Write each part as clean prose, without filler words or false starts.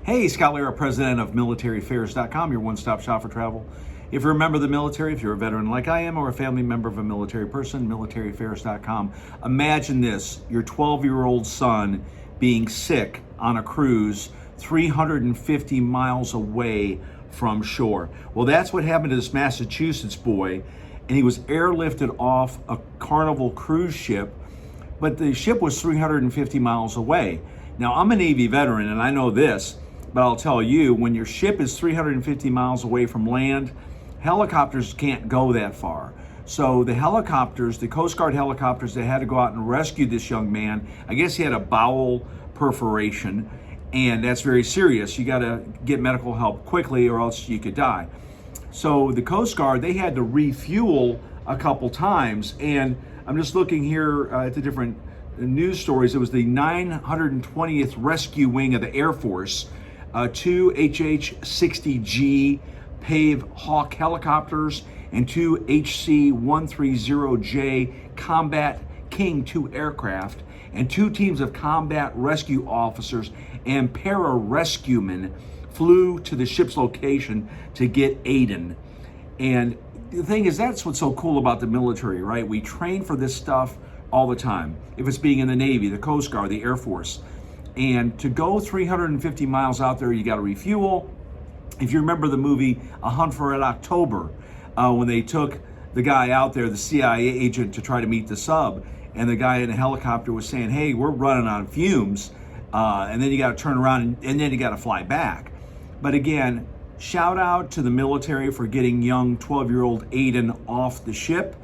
Hey, Scott Lara, president of military-affairs.com, your one-stop shop for travel. If you're a member of the military, if you're a veteran like I am, or a family member of a military person, military-affairs.com. Imagine this, your 12-year-old son being sick on a cruise 350 miles away from shore. Well, that's what happened to this Massachusetts boy, and he was airlifted off a Carnival cruise ship, but the ship was 350 miles away. Now, I'm a Navy veteran, and I know this, but I'll tell you, when your ship is 350 miles away from land, helicopters can't go that far. So the helicopters, the Coast Guard helicopters that had to go out and rescue this young man, I guess he had a bowel perforation, and that's very serious. You got to get medical help quickly or else you could die. So the Coast Guard, they had to refuel a couple times, and I'm just looking here at the different news stories. It was the 920th Rescue Wing of the Air Force, two HH-60G Pave Hawk helicopters, and two HC-130J Combat King II aircraft, and two teams of combat rescue officers and pararescuemen flew to the ship's location to get Aiden. And the thing is, that's what's so cool about the military, right? We train for this stuff all the time. If it's being in the Navy, the Coast Guard, the Air Force. And to go 350 miles out there, you got to refuel. If you remember the movie A Hunt for Red October, when they took the guy out there, the CIA agent, to try to meet the sub, and the guy in the helicopter was saying, hey, we're running on fumes, and then you got to turn around and then you got to fly back. But again, shout out to the military for getting young 12-year-old Aiden off the ship,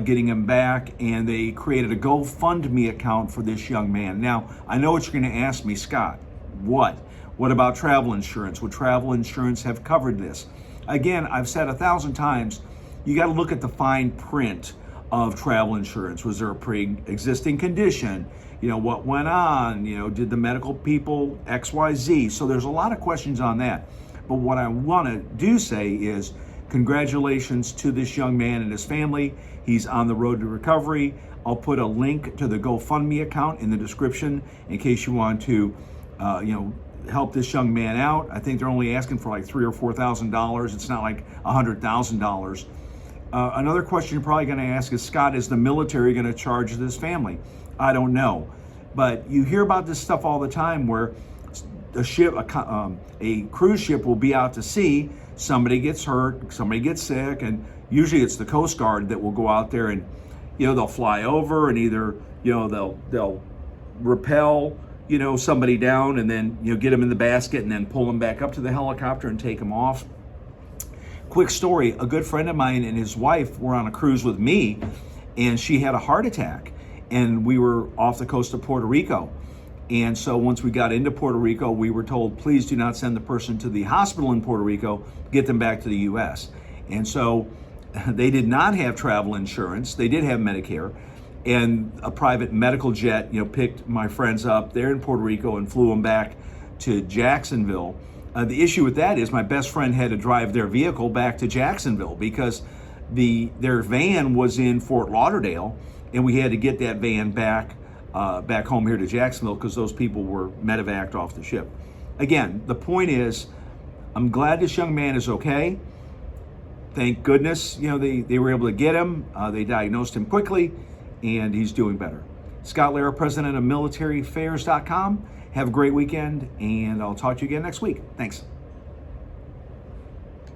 getting him back, and they created a GoFundMe account for this young man. Now, I know what you're going to ask me, Scott. What? What about travel insurance? Would travel insurance have covered this? Again, I've said 1,000 times, you got to look at the fine print of travel insurance. Was there a pre-existing condition? You know, what went on? You know, did the medical people XYZ? So there's a lot of questions on that. But what I want to say is congratulations to this young man and his family. He's on the road to recovery. I'll put a link to the GoFundMe account in the description in case you want to, help this young man out. I think they're only asking for like $3,000 or $4,000. It's not like $100,000. Another question you're probably going to ask is, Scott, is the military going to charge this family? I don't know, but you hear about this stuff all the time where a cruise ship will be out to sea. Somebody gets hurt, somebody gets sick, and usually it's the Coast Guard that will go out there and, they'll fly over and either, they'll rappel, somebody down and then, get them in the basket and then pull them back up to the helicopter and take them off. Quick story, a good friend of mine and his wife were on a cruise with me, and she had a heart attack, and we were off the coast of Puerto Rico. And so once we got into Puerto Rico, we were told, please do not send the person to the hospital in Puerto Rico, get them back to the US. And so they did not have travel insurance. They did have Medicare, and a private medical jet, picked my friends up there in Puerto Rico and flew them back to Jacksonville. The issue with that is my best friend had to drive their vehicle back to Jacksonville because their van was in Fort Lauderdale, and we had to get that van back home here to Jacksonville because those people were medevaced off the ship. Again, the point is, I'm glad this young man is okay. Thank goodness, they were able to get him. They diagnosed him quickly, and he's doing better. Scott Lara, president of military-affairs.com. Have a great weekend, and I'll talk to you again next week. Thanks.